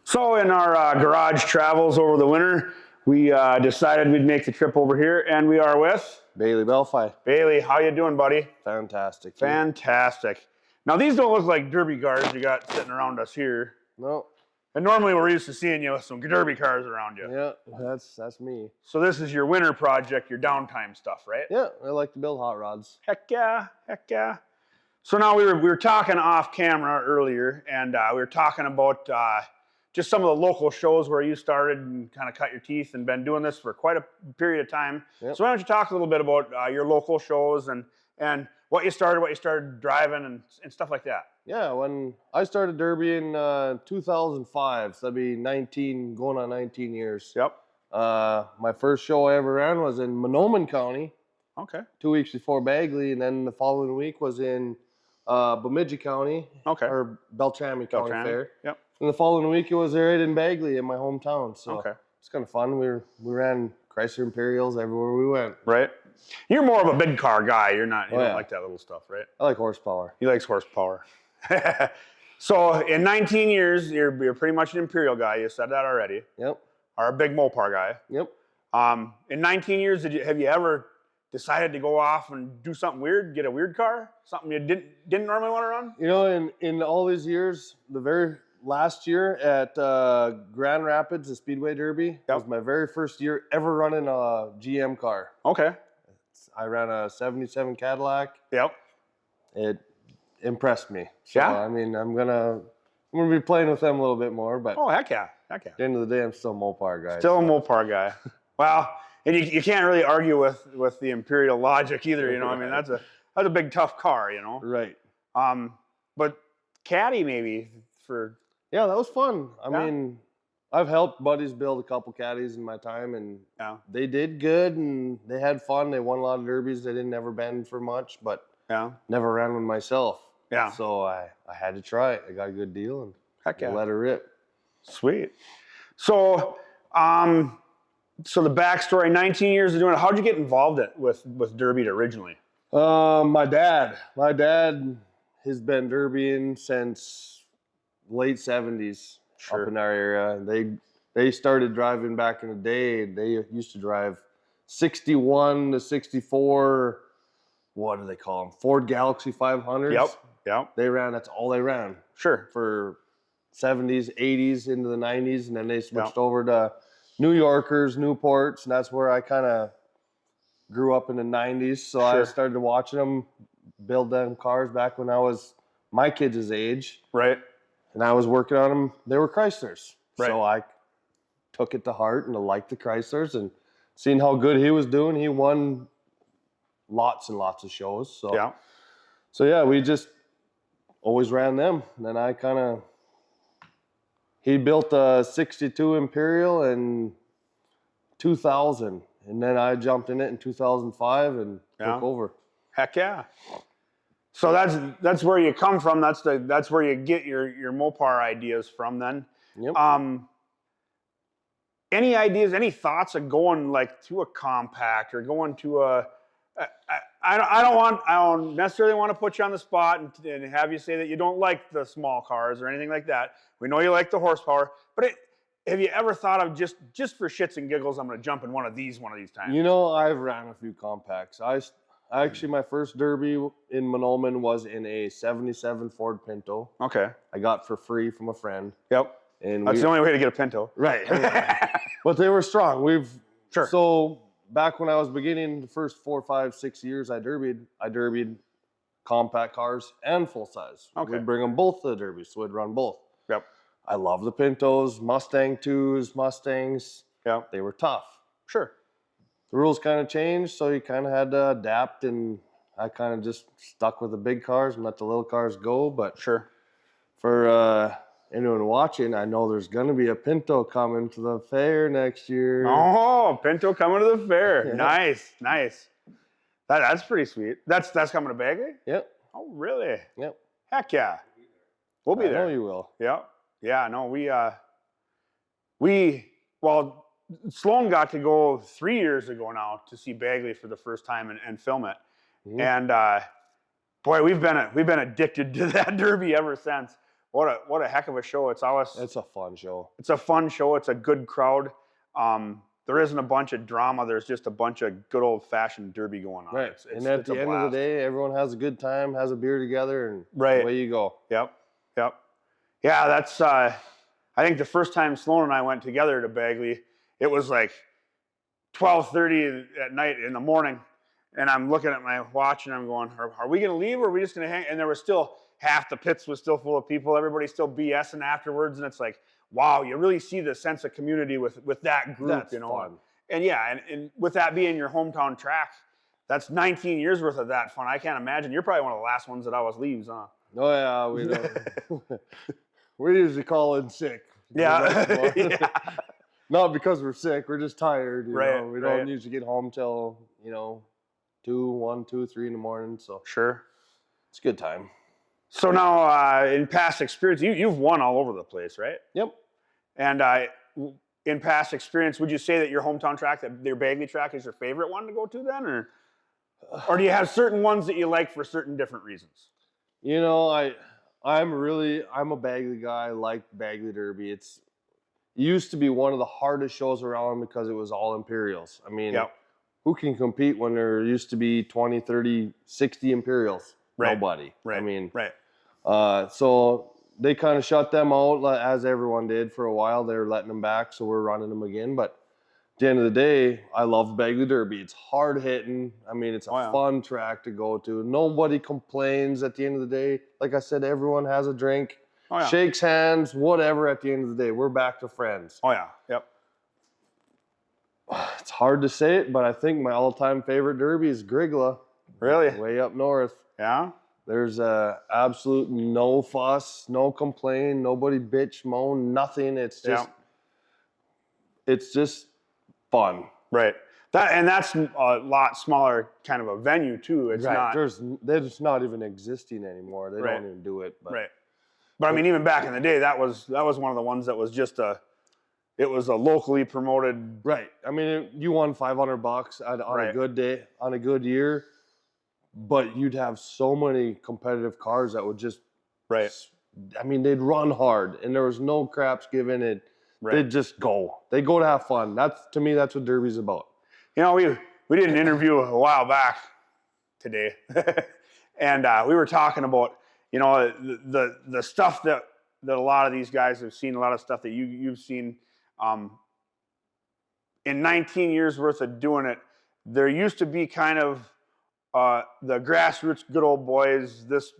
So in our garage travels over the winter, we decided we'd make the trip over here, and we are with Bayle Bellefy. Bailey. How you doing, buddy? Fantastic. Fantastic. Now these don't look like derby cars you got sitting around us here. No. And normally we're used to seeing you with some derby cars around you. Yeah, that's me. So this is your winter project, your downtime stuff, right? Yeah, I like to build hot rods. Heck yeah, heck yeah. So now we were talking off camera earlier, and we were talking about just some of the local shows where you started and kind of cut your teeth and been doing this for quite a period of time. Yep. So why don't you talk a little bit about your local shows and what you started driving and stuff like that. Yeah, when I started derby in 2005, so that'd be 19, going on 19 years. Yep. My first show I ever ran was in Monoman County. Okay. 2 weeks before Bagley, and then the following week was in Bemidji County. Okay. Or Beltrami County Beltrami. Fair. Yep. And the following week it was right in Bagley in my hometown. So Okay. it's kind of fun. We ran Chrysler Imperials everywhere we went. Right. You're more of a big car guy. You don't yeah. like that little stuff, right? I like horsepower. He likes horsepower. So in 19 years, you're pretty much an Imperial guy. You said that already. Yep. Or a big Mopar guy. Yep. In 19 years, have you ever decided to go off and do something weird, get a weird car, something you didn't normally want to run? You know, in all these years, the very last year at Grand Rapids, the Speedway Derby, was my very first year ever running a GM car. Okay. I ran a 77 Cadillac. Yep. It impressed me. So, Yeah. I mean, I'm gonna be playing with them a little bit more, but Oh, heck yeah. Heck yeah. at the end of the day, I'm still a Mopar guy. Still a Mopar guy. Well, and you can't really argue with the Imperial logic either, you know. I mean, that's a big tough car, you know. Right. But Caddy maybe for Yeah, that was fun. I Yeah. mean, I've helped buddies build a couple caddies in my time, and Yeah. they did good, and they had fun. They won a lot of derbies. They didn't ever bend for much, but Yeah. never ran one myself. Yeah. So I had to try it. I got a good deal, and Heck yeah. let her rip. Sweet. So so the backstory, 19 years of doing it, how'd you get involved with derby originally? My dad has been derbying since late 70s Sure. up in our area. They started driving back in the day. They used to drive 61 to 64, what do they call them? Ford Galaxy 500s. Yep. That's all they ran Sure. for 70s, 80s into the 90s, and then they switched over to New Yorkers, Newports, and that's where I kind of grew up in the 90s. So I Sure. started watching them build them cars back when I was my kids' age, Right. and I was working on them. They were Chryslers. Right. So I took it to heart and I liked the Chryslers, and seeing how good he was doing, he won lots and lots of shows. So Yeah. So yeah, we just always ran them. And then he built a 62 Imperial in 2000. And then I jumped in it in 2005 and took over. Heck yeah. So that's where you come from. That's where you get your Mopar ideas from then. Yep. Any ideas, any thoughts of going like to a compact or going to I don't necessarily want to put you on the spot and have you say that you don't like the small cars or anything like that. We know you like the horsepower, but have you ever thought of just for shits and giggles, I'm going to jump in one of these times? You know, I've ran a few compacts. Actually, my first derby in Monoman was in a 77 Ford Pinto. Okay. I got for free from a friend. Yep. And that's the only way to get a Pinto. Right. But they were strong. Sure. So back when I was beginning, the first 4, 5, 6 years I derbied compact cars and full size. Okay. We'd bring them both to the derby, so we'd run both. Yep. I love the Pintos, Mustang 2s, Mustangs. Yep. They were tough. Sure. The rules kind of changed, so you kind of had to adapt, and I kind of just stuck with the big cars and let the little cars go. But Sure. for anyone watching, I know there's going to be a Pinto coming to the fair next year. Oh, Pinto coming to the fair. Yeah. Nice. That's pretty sweet. That's coming to Bagley? Yep. Oh, really? Yep. Heck yeah. We'll be I there. know you will. Yep. Yeah, no, well, Sloan got to go 3 years ago now to see Bagley for the first time and film it. Mhm. And boy, we've been addicted to that derby ever since. what a heck of a show. It's always It's a fun show. it's a fun show. It's a good crowd. There isn't a bunch of drama. There's just a bunch of good old fashioned derby going on. Right. And at the end of the day, everyone has a good time, has a beer together, and away you go. Yep. Yeah, that's I think the first time Sloan and I went together to Bagley, it was like 12:30 at night in the morning, and I'm looking at my watch and I'm going, are we going to leave or are we just going to hang? And there was still half the pits was still full of people. Everybody's still BSing afterwards, and it's like, wow, you really see the sense of community with that group. That's you know. fun. And yeah, and with that being your hometown track, that's 19 years worth of that fun. I can't imagine. You're probably one of the last ones that always leaves, huh? Oh yeah, we don't. We usually call in sick. Yeah. Yeah. Not because we're sick. We're just tired. You Right. know? We don't usually get home till 1, 2, 3 in the morning. So Sure. it's a good time. So now, in past experience, you've won all over the place, right? Yep. And in past experience, would you say that your hometown track, that your Bagley track, is your favorite one to go to then, or do you have certain ones that you like for certain different reasons? You know, I'm a Bagley guy. I like Bagley Derby. It used to be one of the hardest shows around because it was all Imperials. I mean, who can compete when there used to be 20, 30, 60 Imperials? Right. Nobody. Right. I mean, right. So they kind of shut them out, as everyone did for a while. They were letting them back, so we're running them again. But at the end of the day, I love Bagley Derby. It's hard hitting. I mean, it's a fun track to go to. Nobody complains at the end of the day. Like I said, everyone has a drink, shakes hands, whatever. At the end of the day, we're back to friends. Oh yeah, yep. It's hard to say it, but I think my all-time favorite derby is Grigla. Really? Way up north. Yeah. There's absolute no fuss, no complain, nobody bitch, moan, nothing. It's just fun. Right. That's a lot smaller kind of a venue too. It's not. They're just not even existing anymore. They don't even do it. But. Right. But I mean, even back in the day, that was one of the ones that was just it was a locally promoted. Right. I mean, you won $500 on a good day, on a good year, but you'd have so many competitive cars that would just. Right. I mean, they'd run hard, and there was no craps given. They'd just go. They go to have fun. To me, that's what Derby's about. You know, we did an interview a while back today, and we were talking about the stuff that a lot of these guys have seen, a lot of stuff that you've seen. In 19 years worth of doing it, there used to be kind of the grassroots good old boys, this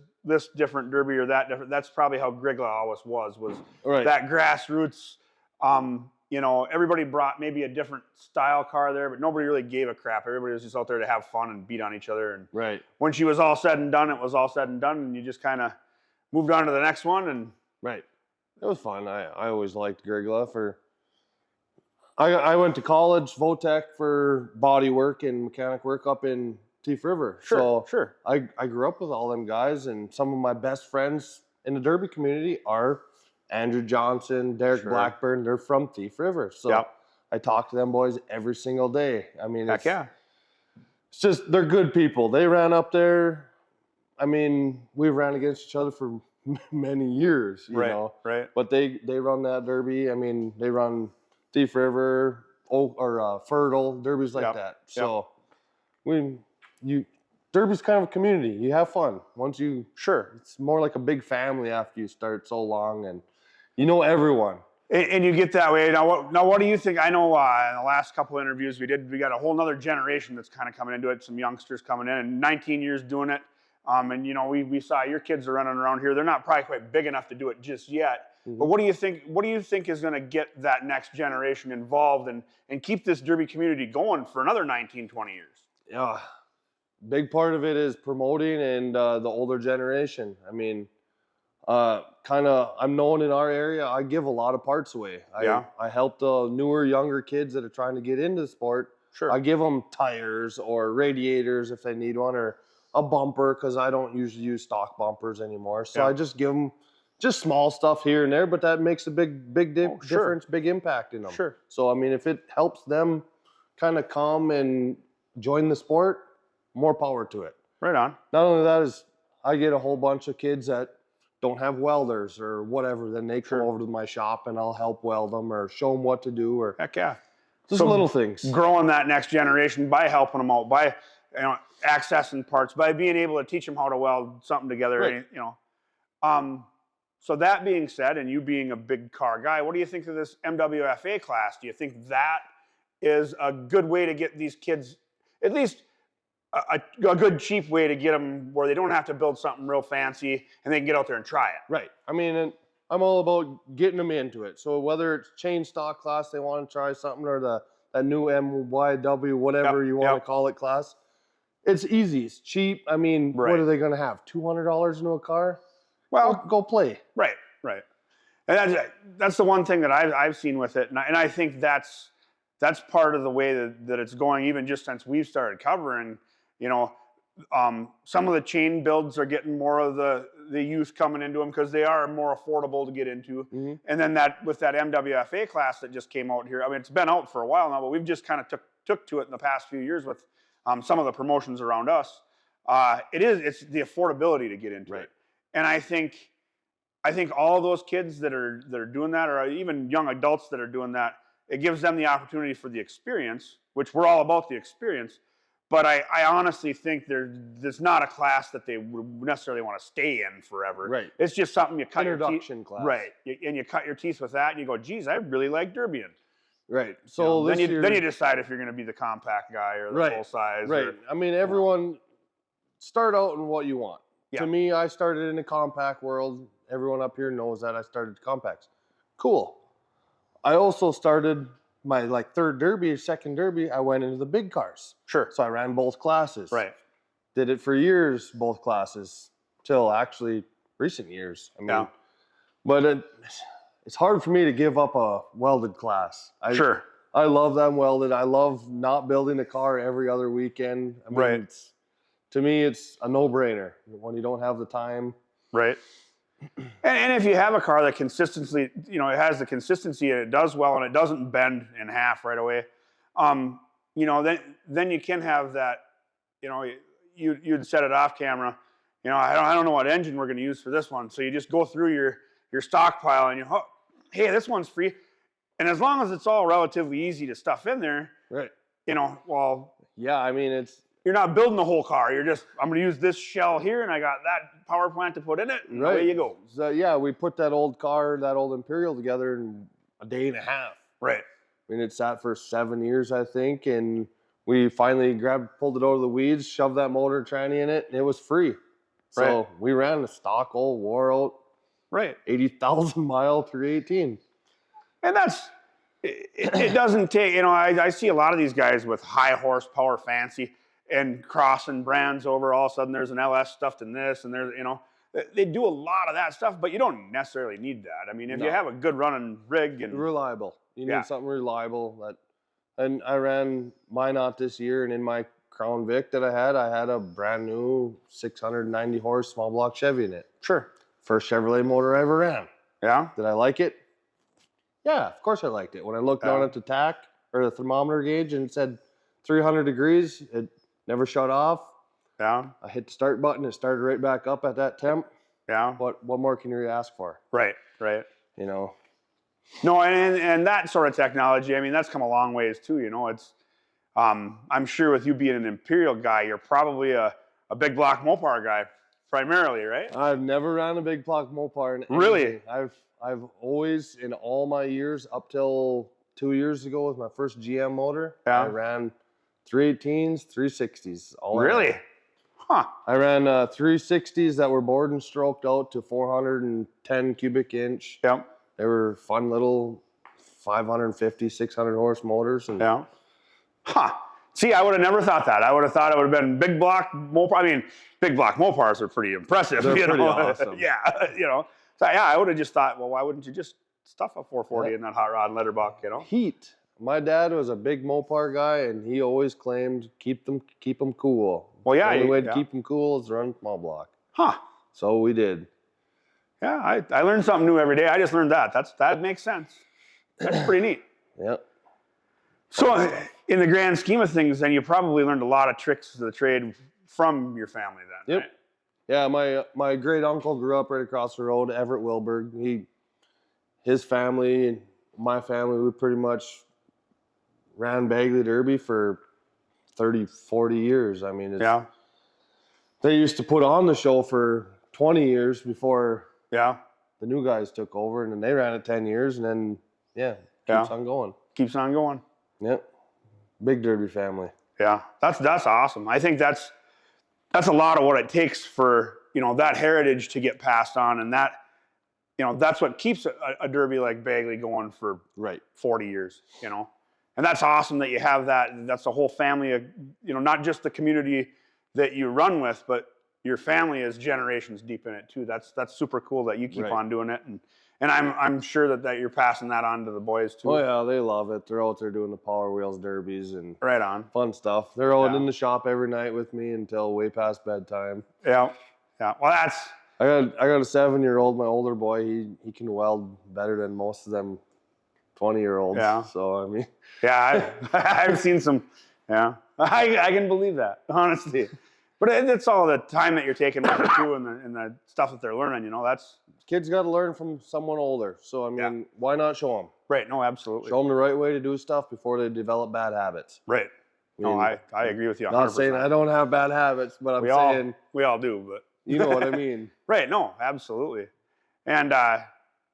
different derby or that different. That's probably how Grigla always was right. That grassroots. Everybody brought maybe a different style car there, but nobody really gave a crap. Everybody was just out there to have fun and beat on each other. And right. When she was all said and done, it was all said and done, and you just kind of moved on to the next one. And right. It was fun. I always liked Grigla I went to college, Votech, for body work and mechanic work up in Thief River. Sure. I grew up with all them guys, and some of my best friends in the Derby community are Andrew Johnson, Derek Blackburn. They're from Thief River. So I talk to them boys every single day. I mean, it's just, they're good people. They ran up there. I mean, we ran against each other for many years, you know. Right. But they run that derby. I mean, they run Thief River or Fertile, derbies like that. So derby's kind of a community. You have fun. It's more like a big family after you start so long, and you know everyone. And you get that way. Now what do you think? I know in the last couple of interviews we got a whole nother generation that's kind of coming into it, some youngsters coming in, and 19 years doing it. And we saw your kids are running around here. They're not probably quite big enough to do it just yet. Mm-hmm. But what do you think is going to get that next generation involved and keep this derby community going for another 19, 20 years? Yeah. Big part of it is promoting and the older generation. I mean, I'm known in our area, I give a lot of parts away. I help the newer, younger kids that are trying to get into the sport. Sure. I give them tires or radiators if they need one, or a bumper, because I don't usually use stock bumpers anymore. So I just give them just small stuff here and there, but that makes a big difference, big impact in them. Sure. So, I mean, if it helps them kind of come and join the sport, more power to it. Right on. Not only that, is I get a whole bunch of kids that don't have welders or whatever, then they come over to my shop and I'll help weld them or show them what to do, or Heck yeah. just little things. Growing that next generation by helping them out, by accessing parts, by being able to teach them how to weld something together. Right. So that being said, and you being a big car guy, what do you think of this MWFA class? Do you think that is a good way to get these kids, at least a good cheap way to get them where they don't have to build something real fancy and they can get out there and try it? Right. I mean, I'm all about getting them into it. So whether it's chain stock class, they want to try something, or that new MYW, whatever you want to call it, class, it's easy. It's cheap. I mean, what are they going to have? $200 into a car? Well, go play. Right. And that's the one thing that I've seen with it, and I think that's part of the way that it's going, even just since we've started covering. Some of the chain builds are getting more of the youth coming into them because they are more affordable to get into. Mm-hmm. And then with that MWFA class that just came out here, I mean, it's been out for a while now, but we've just kind of took to it in the past few years with some of the promotions around us. It's the affordability to get into it. And I think all those kids that are doing that, or even young adults that are doing that, it gives them the opportunity for the experience, which we're all about the experience. But I honestly think there's not a class that they would necessarily want to stay in forever. Right. It's just something you cut introduction class. Right. And you cut your teeth with that, and you go, geez, I really like derbying. Right. So then you decide if you're going to be the compact guy or the full size. Right. I mean, everyone start out in what you want. Yeah. To me, I started in the compact world. Everyone up here knows that I started compacts. Cool. I also started my third derby or second derby. I went into the big cars. Sure. So I ran both classes. Right. Did it for years, both classes, till actually recent years. I mean, but it's hard for me to give up a welded class. I love them welded. I love not building a car every other weekend. I mean, to me, it's a no-brainer when you don't have the time. Right. And if you have a car that consistently, it has the consistency and it does well and it doesn't bend in half right away, then you can have that, you'd set it off camera. I don't know what engine we're going to use for this one. So you just go through your stockpile and hey, this one's free. And as long as it's all relatively easy to stuff in there, right. Yeah, I mean, you're not building the whole car. You're just, I'm going to use this shell here, and I got that power plant to put in it, and away you go. So, we put that old Imperial together in a day and a half. Right. I mean, it sat for 7 years, I think, and we finally pulled it out of the weeds, shoved that motor tranny in it, and it was free. So we ran the stock old wore out. Right. 80,000 mile 318. And it doesn't take, I see a lot of these guys with high horsepower fancy and crossing brands over. All of a sudden there's an LS stuffed in this, and there's, they do a lot of that stuff, but you don't necessarily need that. I mean, if you have a good running rig and reliable, you need something reliable. And I ran mine out this year, and in my Crown Vic that I had a brand new 690 horse small block Chevy in it. Sure. First Chevrolet motor I ever ran. Yeah. Did I like it? Yeah, of course I liked it. When I looked down at the tack or the thermometer gauge and it said 300 degrees, it never shut off. Yeah. I hit the start button. It started right back up at that temp. Yeah. What more can you ask for? Right. No, and that sort of technology, I mean, that's come a long ways too. It's, I'm sure with you being an Imperial guy, you're probably a big block Mopar guy primarily, right? I've never ran a big block Mopar. Really? I've always, in all my years, up till 2 years ago with my first GM motor, I ran 318s, 360s. Really? Huh. I ran 360s that were bored and stroked out to 410 cubic inch. Yep. They were fun little 550, 600 horse motors. And Huh. See, I would have never thought that. I would have thought it would have been big block Mopar. I mean, big block Mopars are pretty impressive. They're pretty awesome. Yeah, So I would have just thought, well, why wouldn't you just stuff a 440 in that hot rod and letter buck, Heat. My dad was a big Mopar guy, and he always claimed keep them cool. Well, yeah. The only way to keep them cool is to run small block. Huh. So we did. Yeah, I learned something new every day. I just learned that. That makes sense. That's pretty neat. Yep. So in the grand scheme of things, then you probably learned a lot of tricks of the trade from your family then, Yep. Right? Yeah, my great uncle grew up right across the road, Everett Wilberg. His family and my family, we pretty much ran Bagley Derby for 30, 40 years. I mean, Yeah. they used to put on the show for 20 years before Yeah. the new guys took over, and then they ran it 10 years, and then, keeps on going. Keeps on going. Yep. Big Derby family. Yeah. That's awesome. I think that's a lot of what it takes for, that heritage to get passed on, and that, that's what keeps a Derby like Bagley going for 40 years, And that's awesome that you have that. That's a whole family of, not just the community that you run with, but your family is generations deep in it too. That's super cool that you keep on doing it, and I'm sure that you're passing that on to the boys too. Oh yeah, they love it. They're out there doing the Power Wheels derbies and right on fun stuff. They're out in the shop every night with me until way past bedtime. Yeah. Well, that's. I got a 7-year-old. My older boy, he can weld better than most of them 20-year-olds. Yeah. So I mean. Yeah, I've seen some. Yeah, I can believe that, honestly. But it's all the time that you're taking with it too, and the stuff that they're learning. That's kids got to learn from someone older. So I mean, why not show them? Right. No, absolutely. Show them the right way to do stuff before they develop bad habits. Right. I agree with you 100%. Not saying I don't have bad habits, but I'm saying we all do. But you know what I mean. Right. No, absolutely. And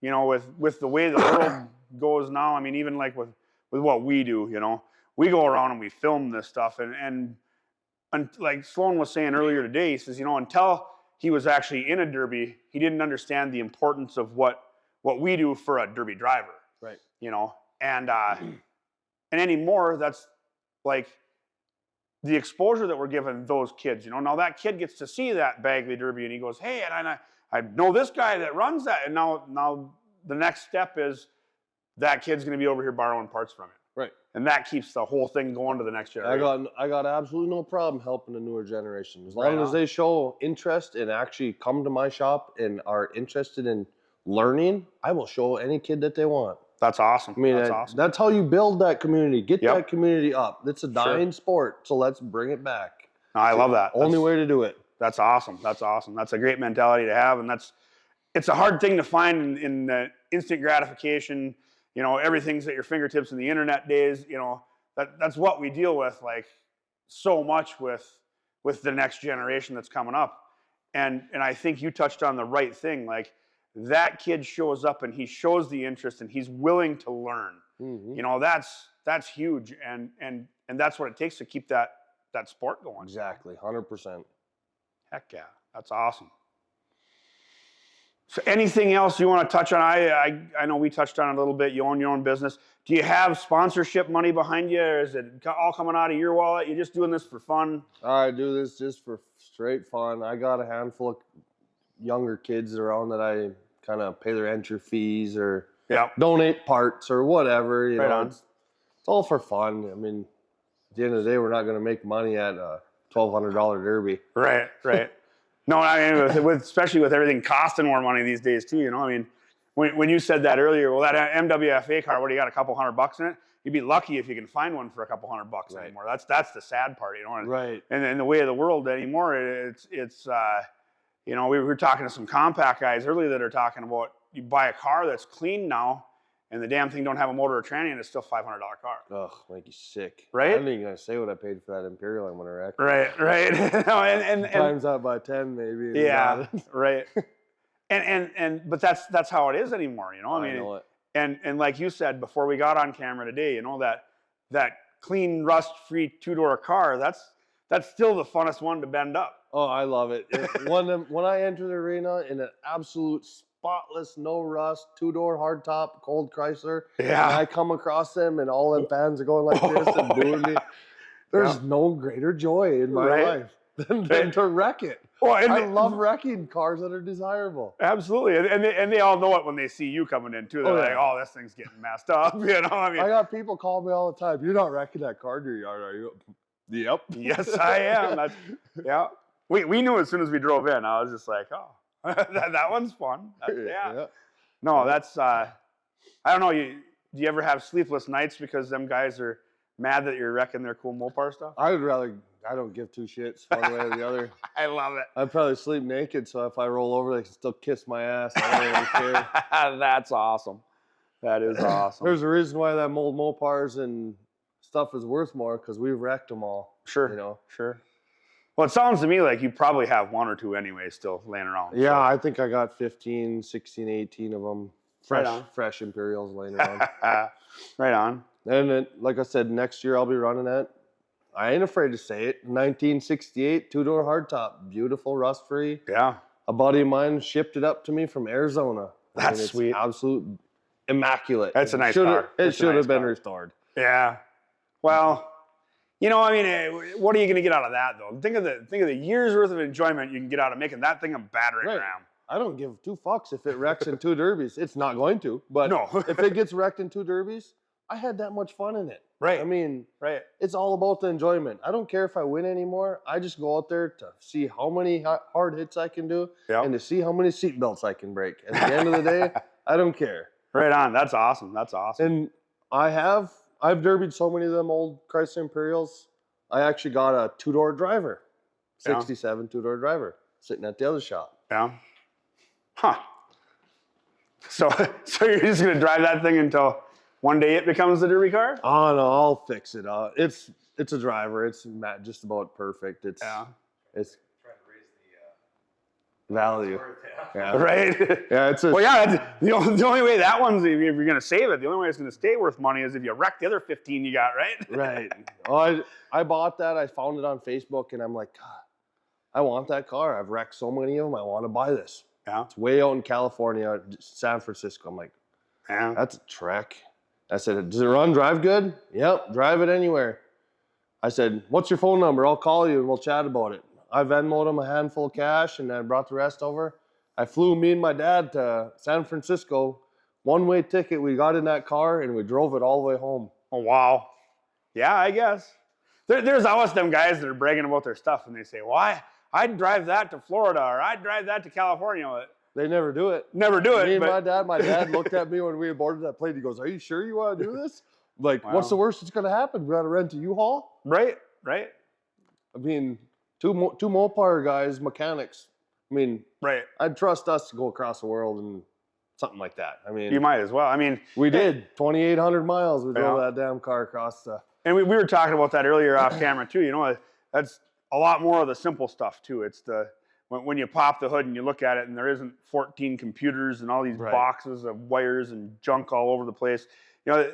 with the way the world goes now, I mean, even like with what we do, we go around and we film this stuff, and like Sloan was saying earlier today, he says, until he was actually in a Derby, he didn't understand the importance of what we do for a Derby driver. Right. And anymore, that's like the exposure that we're giving those kids. Now that kid gets to see that Bagley Derby, and he goes, hey, and I know this guy that runs that, and now the next step is that kid's going to be over here borrowing parts from it. Right. And that keeps the whole thing going to the next generation. I got absolutely no problem helping the newer generation. As long as they show interest and actually come to my shop and are interested in learning, I will show any kid that they want. That's awesome. I mean, awesome. That's how you build that community. Get that community up. It's a dying sport, so let's bring it back. No, I love that. Only way to do it. That's awesome. That's awesome. That's a great mentality to have, and it's a hard thing to find in instant gratification. Everything's at your fingertips in the internet days. That's what we deal with, like, so much with the next generation that's coming up. And I think you touched on the right thing. Like, that kid shows up and he shows the interest and he's willing to learn. Mm-hmm. That's huge, and that's what it takes to keep that sport going. Exactly, 100%. Heck yeah, that's awesome. So anything else you want to touch on? I know we touched on it a little bit. You own your own business. Do you have sponsorship money behind you, or is it all coming out of your wallet? You're just doing this for fun? I do this just for straight fun. I got a handful of younger kids around that I kind of pay their entry fees or donate parts or whatever. You know, it's all for fun. I mean, at the end of the day, we're not going to make money at a $1,200 Derby. Right. No, I mean, especially with everything costing more money these days too. I mean, when you said that earlier, well, that MWFA car, what do you got, a couple $100 in it? You'd be lucky if you can find one for a couple $100 anymore. That's the sad part, Right. And in the way of the world anymore, it's we were talking to some compact guys earlier that are talking about, you buy a car that's clean now, and the damn thing don't have a motor or tranny, and it's still $500 car. Ugh, make you sick. Right? I'm not even gonna say what I paid for that Imperial I'm gonna wreck. Right. and times that by 10 maybe. Yeah, right. But that's how it is anymore. I mean, know it. And like you said before we got on camera today, that clean rust-free two-door car, that's still the funnest one to bend up. Oh, I love it. When I enter the arena in an absolute spotless, no rust, two-door hardtop, cold Chrysler, and I come across them and all them fans are going like this and booing me. There's no greater joy in my life than to wreck it. Well, I love wrecking cars that are desirable. Absolutely, and they all know it when they see you coming in too. They're like, "Oh, this thing's getting messed up." I mean, I got people call me all the time. You're not wrecking that car in your yard, are you? Yep. Yes, I am. We knew as soon as we drove in. I was just like, "Oh, that one's fun." No, that's. I don't know. Do you ever have sleepless nights because them guys are mad that you're wrecking their cool Mopar stuff? I don't give two shits one way or the other. I love it. I'd probably sleep naked, so if I roll over, they can still kiss my ass. I don't really care. That's awesome. That is awesome. There's a reason why that mold Mopars and stuff is worth more, because we've wrecked them all. Sure. You know? Sure. Well, it sounds to me like you probably have one or two anyway still laying around. Yeah, so. I think I got 15, 16, 18 of them. Fresh Imperials laying around. Right on. And then, like I said, next year I'll be running it. I ain't afraid to say it. 1968 two-door hardtop, beautiful, rust-free. Yeah. A buddy of mine shipped it up to me from Arizona. That's sweet. Absolute immaculate. That's a nice car. It should have been restored. Yeah. Well, you know, I mean, what are you going to get out of that though? Think of the years worth of enjoyment you can get out of making that thing a battering ram. I don't give two fucks if it wrecks in two derbies. It's not going to, but no. If it gets wrecked in two derbies, I had that much fun in it. Right. I mean, right. It's all about the enjoyment. I don't care if I win anymore. I just go out there to see how many hard hits I can do and to see how many seatbelts I can break. At the end of the day, I don't care. Right on. That's awesome. That's awesome. And I've derbied so many of them old Chrysler Imperials. I actually got a two-door driver, 67 two-door driver, sitting at the other shop. Yeah. Huh. So you're just gonna drive that thing until one day it becomes a derby car? Oh no, I'll fix it up. It's a driver. It's just about perfect. It's trying to raise the value. Yeah. Right. Yeah. That's the only way that one's, if you're gonna save it, the only way it's gonna stay worth money is if you wreck the other 15 you got, right? Right. Oh, I bought that. I found it on Facebook, and I'm like, God, I want that car. I've wrecked so many of them. I want to buy this. Yeah. It's way out in California, San Francisco. I'm like, yeah, that's a trek. I said, does it run, drive good? Yep, drive it anywhere. I said, what's your phone number? I'll call you and we'll chat about it. I Venmo'd him a handful of cash and I brought the rest over. I flew me and my dad to San Francisco, one-way ticket. We got in that car and we drove it all the way home. Oh, wow. Yeah, I guess. There's always them guys that are bragging about their stuff and they say, well, I'd drive that to Florida or I'd drive that to California. They never do it. Never do it. Me and my dad looked at me when we boarded that plane. He goes, are you sure you want to do this? I'm like, what's the worst that's going to happen? We got to rent a U-Haul? Right. I mean, two Mopar guys, mechanics. I mean, I'd trust us to go across the world and something like that. I mean, you might as well. I mean, we did 2,800 miles. We drove that damn car across the. And we were talking about that earlier off camera too. You know, that's a lot more of the simple stuff too. It's when you pop the hood and you look at it and there isn't 14 computers and all these boxes of wires and junk all over the place. You know,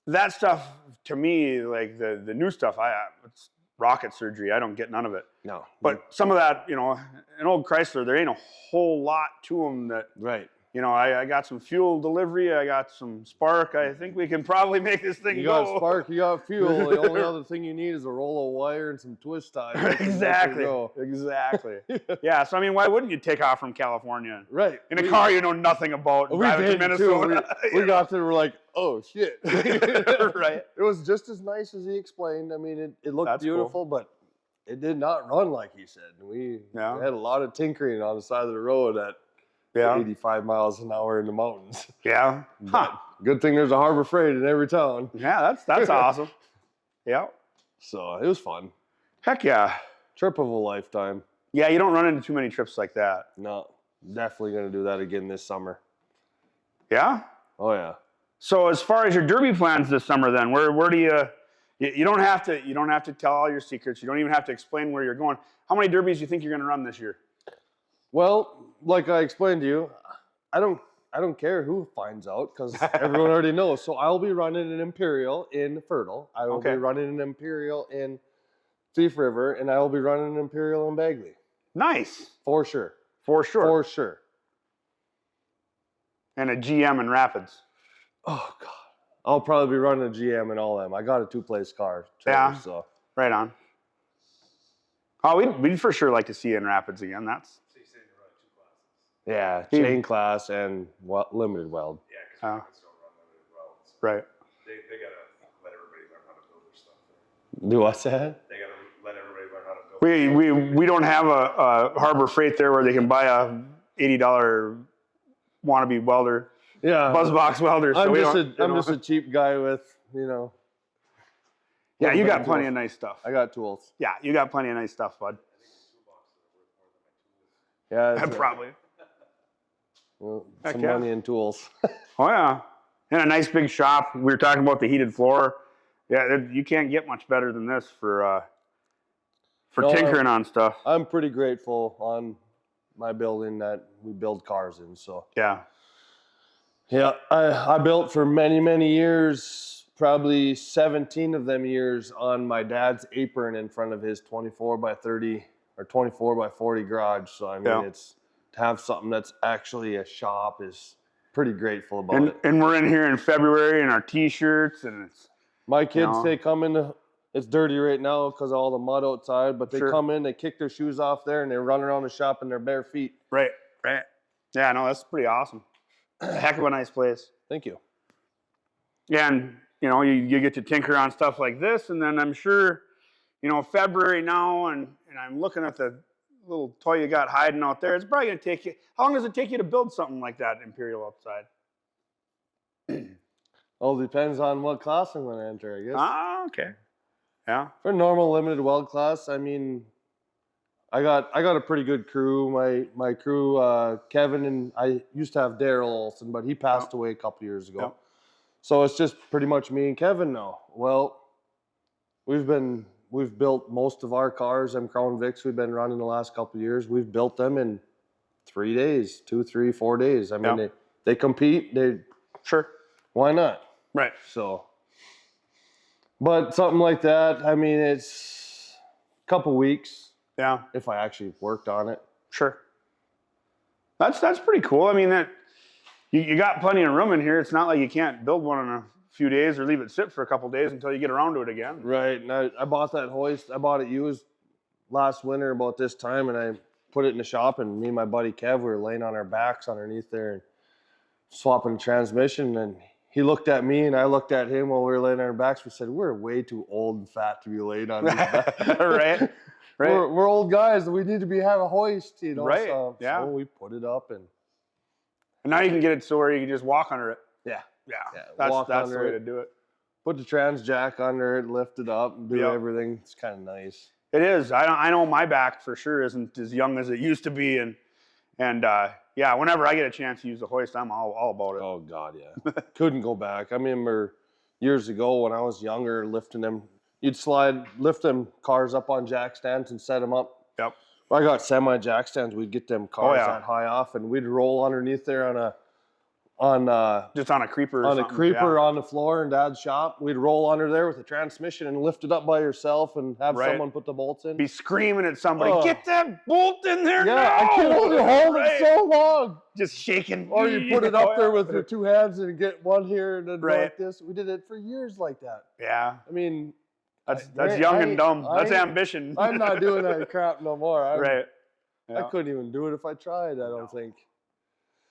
that stuff to me, like the new stuff, it's rocket surgery. I don't get none of it. No. But some of that, you know, an old Chrysler, there ain't a whole lot to them that. Right. You know, I got some fuel delivery. I got some spark. I think we can probably make this thing go. You got spark. You got fuel. The only other thing you need is a roll of wire and some twist ties. Exactly. Yeah. So I mean, why wouldn't you take off from California? Right. In a car you know nothing about. We did to Minnesota. We got there. We're like, oh shit. Right. It was just as nice as he explained. I mean, it looked beautiful, but it did not run like he said. We had a lot of tinkering on the side of the road at 85 miles an hour in the mountains. Yeah. Good thing there's a Harbor Freight in every town. Yeah, that's awesome. Yeah. So it was fun. Heck yeah. Trip of a lifetime. Yeah, you don't run into too many trips like that. No. Definitely going to do that again this summer. Yeah? Oh yeah. So as far as your derby plans this summer then, where do you don't have to tell all your secrets. You don't even have to explain where you're going. How many derbies do you think you're going to run this year? Well, like I explained to you, I don't care who finds out because everyone already knows. So I'll be running an Imperial in Fertile. I will be running an Imperial in Thief River, and I will be running an Imperial in Bagley. Nice. For sure. And a GM in Rapids. Oh God, I'll probably be running a GM in all of them. I got a two-place car. So right on. Oh, we'd for sure like to see you in Rapids again. That's. Yeah, chain class and limited weld. Yeah, because don't run limited welds. Right. They got to let everybody learn how to build their stuff. Do what's that? They got to let everybody learn how to build. We don't have a Harbor Freight there where they can buy a $80 wannabe welder. Yeah. Buzzbox welder. So I'm just a cheap guy with, Yeah, you Little bit got of plenty tools. of nice stuff. I got tools. Yeah, you got plenty of nice stuff, bud. Yeah, it's Probably. well, Heck some yeah. money in tools. Oh yeah, and a nice big shop. We were talking about the heated floor. Yeah, you can't get much better than this for No, tinkering on stuff. I'm pretty grateful on my building that we build cars in. So Yeah, yeah, I built for many, many years, probably 17 of them years on my dad's apron in front of his 24 by 30 or 24 by 40 garage. So I mean, Yeah. it's to have something that's actually a shop is pretty grateful about it. and we're in here in February in our t-shirts, and it's My kids, know. they come in. It's dirty right now because of all the mud outside, but they Sure. come in, they kick their shoes off there, and they run around the shop in their bare feet. right. Yeah, no, that's pretty awesome. It's a heck of a nice place. Thank you. Yeah, and you get to tinker on stuff like this, and then I'm sure, February now, and I'm looking at the little toy you got hiding out there. It's probably gonna take you. How long does it take you to build something like that, Imperial outside? Well, it depends on what class I'm going to enter, I guess. Ah, okay. Yeah. For normal limited weld class, I mean, I got a pretty good crew. My crew, Kevin, and I used to have Daryl Olson, but he passed away a couple years ago. Yep. So it's just pretty much me and Kevin now. Well, we've built most of our cars, them Crown Vics we've been running the last couple of years. We've built them in 3 days, 2, 3, 4 days. I mean, Yep. they compete. Sure. Why not? Right. So, but something like that, I mean, it's a couple weeks Yeah. if I actually worked on it. Sure. That's pretty cool. I mean, that you got plenty of room in here. It's not like you can't build one in a few days or leave it sit for a couple days until you get around to it again. Right. And I bought that hoist. I bought it used last winter about this time, and I put it in the shop, and me and my buddy Kev were laying on our backs underneath there and swapping the transmission, and he looked at me and I looked at him while we were laying on our backs. We said, we're way too old and fat to be laid on these backs. Right. Right. We're old guys. We need to have a hoist, you know. Right. So, Yeah. so we put it up, and now you can get it so where you can just walk under it. yeah. Yeah. Walk That's the under way it. to do it. Put the trans jack under it, lift it up, and do Yep. everything. It's kind of nice. It is. I know my back for sure isn't as young as it used to be, and yeah, whenever I get a chance to use the hoist, I'm all about it. Oh God, yeah. Couldn't go back. I remember years ago when I was younger, lifting them. You'd lift them cars up on jack stands and set them up. Yep. I got semi jack stands. We'd get them cars yeah. that high off, and we'd roll underneath there Just on a creeper. Or on a something. creeper Yeah. on the floor in Dad's shop. We'd roll under there with the transmission and lift it up by yourself and have Right. someone put the bolts in. Be screaming at somebody, Oh. get that bolt in there now! Yeah, I can only hold Right. it so long. Just shaking. Or you put it up there with your two hands and get one here and then Right. like this. We did it for years like that. Yeah, I mean, that's young and dumb. That's I- ambition. I'm not doing that crap no more. Right. I Yeah. couldn't even do it if I tried, I don't think.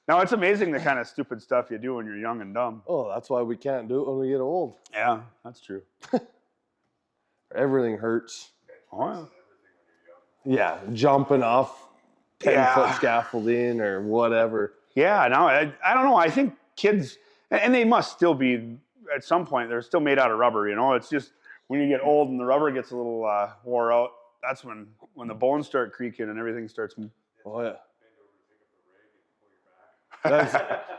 Now it's amazing the kind of stupid stuff you do when you're young and dumb. Oh, that's why we can't do it when we get old. Yeah, that's true. Everything hurts. Oh, Yeah, jumping off 10-foot Yeah. scaffolding or whatever. yeah. No, I don't know. I think kids, and they must still be at some point. They're still made out of rubber. It's just when you get old and the rubber gets a little wore out. That's when the bones start creaking and everything starts. Oh, yeah.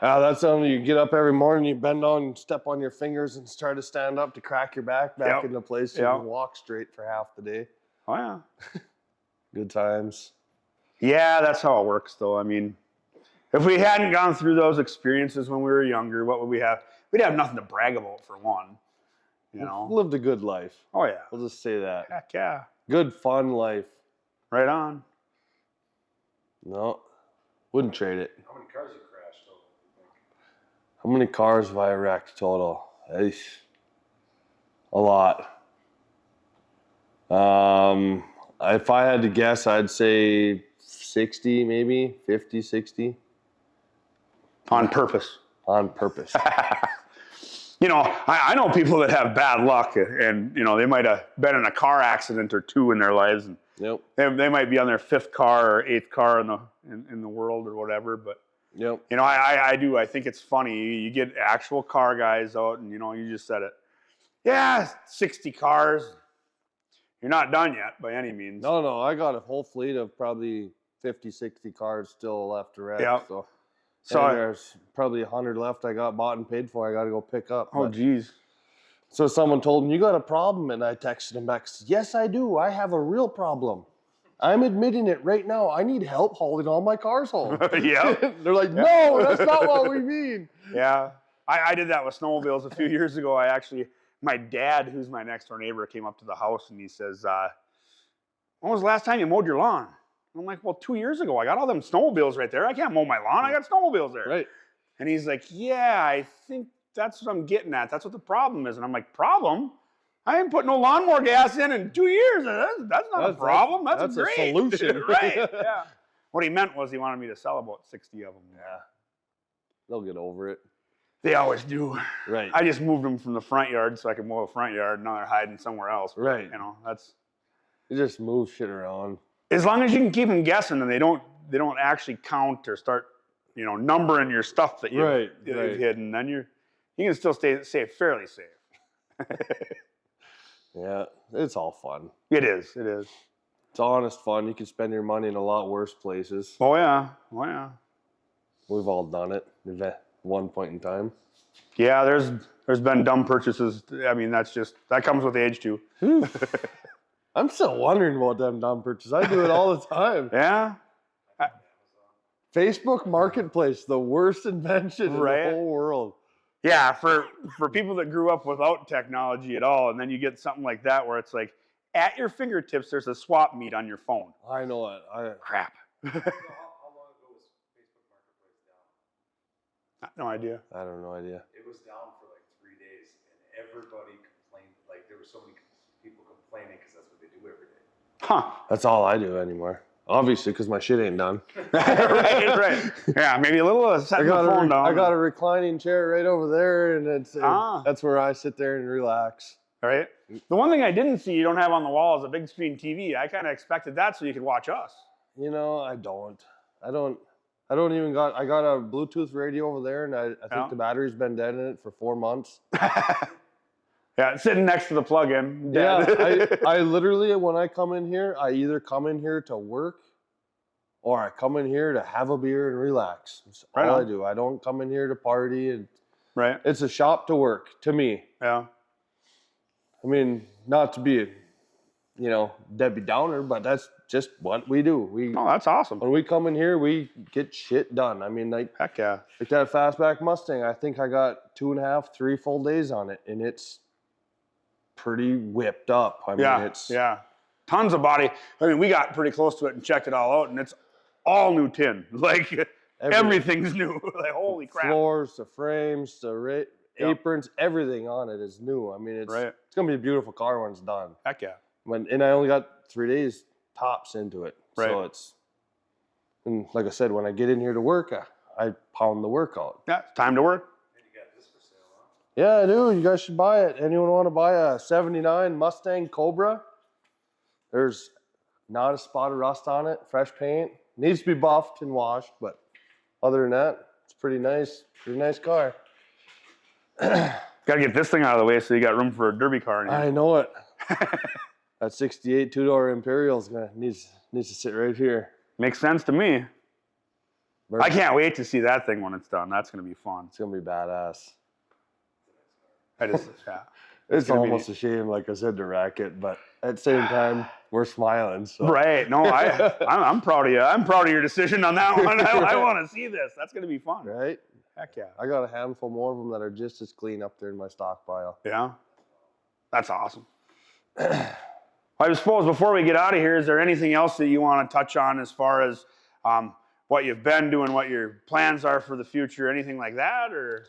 That's something you get up every morning, you bend on, and step on your fingers and try to stand up to crack your back Yep. into place so Yep. you can walk straight for half the day. Oh yeah. Good times. Yeah, that's how it works, though. I mean, if we hadn't gone through those experiences when we were younger, what would we have? We'd have nothing to brag about, for one. Lived a good life. Oh yeah. We'll just say that. Heck yeah. Good, fun life. Right on. No, wouldn't trade it. How many cars you crashed over, you think? How many cars have I wrecked total? Eesh. A lot. If I had to guess, I'd say 60, maybe 50, 60 On purpose. on purpose. I know people that have bad luck, and they might have been in a car accident or two in their lives, and Yep. they might be on their 5th car or 8th car in the world or whatever. But Yep. I think it's funny. You get actual car guys out, and you just said it. Yeah, 60 cars. You're not done yet by any means. No, I got a whole fleet of probably 50, 60 cars still left to wreck. Yeah. So So there's probably 100 left I got bought and paid for. I got to go pick up. oh, geez. So someone told him, you got a problem? And I texted him back, yes, I do. I have a real problem. I'm admitting it right now. I need help hauling all my cars home. Yeah. They're like, no, that's not what we mean. Yeah. I did that with snowmobiles a few years ago. My dad, who's my next door neighbor, came up to the house and he says, when was the last time you mowed your lawn? I'm like, well, 2 years ago. I got all them snowmobiles right there. I can't mow my lawn. I got snowmobiles there. Right. And he's like, yeah, I think that's what I'm getting at. That's what the problem is. And I'm like, problem? I ain't put no lawnmower gas in 2 years. That's not a problem. That's great. A solution. Right. Yeah. What he meant was he wanted me to sell about 60 of them. Yeah. They'll get over it. They always do. Right. I just moved them from the front yard so I could mow the front yard. Now they're hiding somewhere else. Right. You know, that's. You just move shit around. As long as you can keep them guessing and they don't actually count or start, numbering your stuff that you've hidden, then you can still stay safe, fairly safe. Yeah, it's all fun. It is. It's honest fun. You can spend your money in a lot worse places. Oh yeah. We've all done it at one point in time. Yeah, there's been dumb purchases. I mean, that comes with age too. I'm still wondering about them dumb purchases. I do it all the time. Yeah. Facebook Marketplace, the worst invention in Right. the whole world. Yeah, for people that grew up without technology at all, and then you get something like that where it's like at your fingertips, there's a swap meet on your phone. I know it. Crap. How long ago was Facebook Marketplace down? No idea. I have no idea. It was down for like 3 days, and everybody complained. Like there were so many people complaining because that's what they do every day. Huh. That's all I do anymore. Obviously, because my shit ain't done. right. Yeah, maybe a little setting the phone down. I got a reclining chair right over there, and that's where I sit there and relax. Right. The one thing I didn't see you don't have on the wall is a big screen TV. I kind of expected that so you could watch us. I don't. I got a Bluetooth radio over there, and I think the battery's been dead in it for 4 months. Yeah, it's sitting next to the plug-in. Yeah, I literally, when I come in here, I either come in here to work or I come in here to have a beer and relax. That's all I do. I don't come in here to party. And right. It's a shop to work, to me. Yeah. I mean, not to be Debbie Downer, but that's just what we do. That's awesome. When we come in here, we get shit done. I mean, heck yeah. Like that fastback Mustang, I think I got 2.5, 3 full days on it, and it's pretty whipped up. I mean, it's tons of body. I mean, we got pretty close to it and checked it all out, and it's all new tin. Like everything's new. Like holy crap. Floors, the frames, the aprons, everything on it is new. I mean, it's gonna be a beautiful car when it's done. Heck yeah. And I only got 3 days tops into it, so and like I said, when I get in here to work, I pound the work out. Yeah, it's time to work. Yeah, I do. You guys should buy it. Anyone want to buy a 79 Mustang Cobra? There's not a spot of rust on it. Fresh paint. Needs to be buffed and washed, but other than that, it's pretty nice. Pretty nice car. Got to get this thing out of the way so you got room for a derby car in here. I know it. That 68 two-door Imperial needs to sit right here. Makes sense to me. I can't wait to see that thing when it's done. That's going to be fun. It's going to be badass. It's almost a shame, like I said, to wreck it, but at the same time, we're smiling. So. Right. No, I'm proud of you. I'm proud of your decision on that one. I want to see this. That's going to be fun. Right? Heck yeah. I got a handful more of them that are just as clean up there in my stockpile. Yeah. That's awesome. I suppose before we get out of here, is there anything else that you want to touch on as far as what you've been doing, what your plans are for the future, anything like that? Or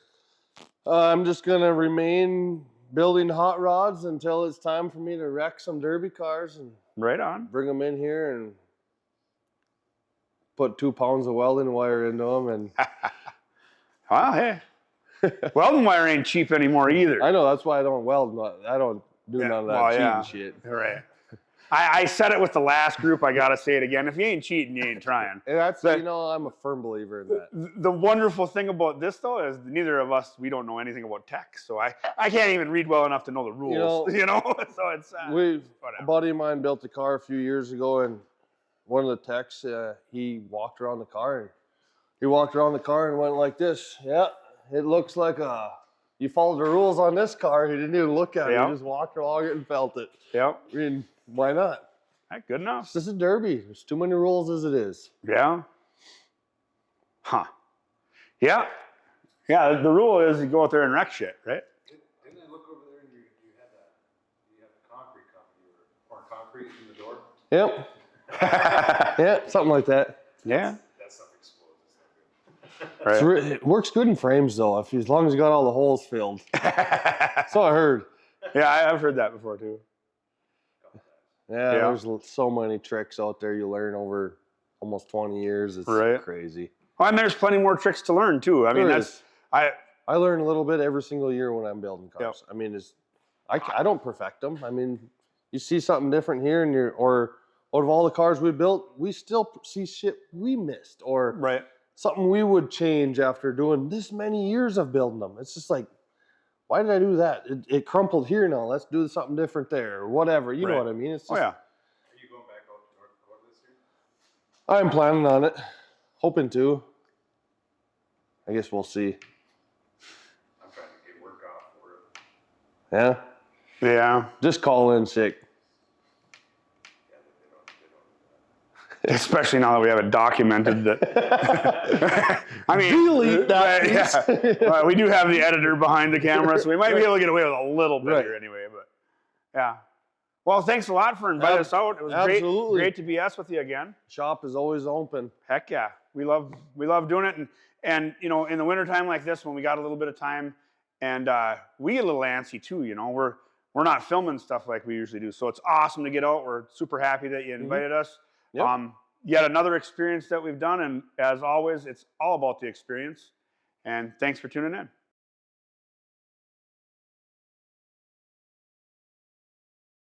I'm just going to remain building hot rods until it's time for me to wreck some derby cars and right on. Bring them in here and put 2 pounds of welding wire into them. And well, hey, welding wire ain't cheap anymore either. I know, that's why I don't weld. I don't do none of that cheating shit. Right. I said it with the last group. I gotta say it again. If you ain't cheating, you ain't trying. And that's, But- you know, I'm a firm believer in that. The wonderful thing about this, though, is neither of us, we don't know anything about tech. So I can't even read well enough to know the rules, you know? So it's, A whatever. buddy of mine built a car a few years ago, and one of the techs, he walked around the car and went like this. Yeah, it looks like you followed the rules on this car. He didn't even look at it. Yep. He just walked along it and felt it. Yep. I mean, why not? Right, good enough. This is a derby. There's too many rules as it is. Yeah. Huh. Yeah. Yeah, the rule is you go out there and wreck shit, right? Didn't I look over there and you had the concrete company, you were pouring concrete in the door? Yep. Yeah, something like that. Yeah. That stuff explodes. It's not good. Right. It works good in frames though, as long as you got all the holes filled. So I heard. Yeah, I've heard that before too. Yeah, Yeah. there's so many tricks out there you learn over almost 20 years. It's Right. crazy. Well, and there's plenty more tricks to learn too. I mean, There that's is. I I learn a little bit every single year when I'm building cars. I mean, I don't perfect them. I mean, you see something different here, and or out of all the cars we built, we still see shit we missed, or right. something we would change after doing this many years of building them. It's just like, why did I do that? It crumpled here now. Let's do something different there, or whatever. You know Right. what I mean? It's just, Oh yeah. Are you going back out to North Dakota this year? I'm planning on it, hoping to. I guess we'll see. I'm trying to get work off for it. Yeah, Yeah. just call in sick. Yeah, they don't. Especially now that we have it documented that. I mean, Delete that, yeah. Well, we do have the editor behind the camera, so we might be able to get away with a little bit Right. here anyway. But yeah. Well, thanks a lot for inviting us out. It was Absolutely. great to BS with you again. Shop is always open. Heck yeah, we love doing it, and you know, in the wintertime like this, when we got a little bit of time, and we get a little antsy too. You know, we're not filming stuff like we usually do, so it's awesome to get out. We're super happy that you invited us. Yep. Yet another experience that we've done, and as always, it's all about the experience. And thanks for tuning in.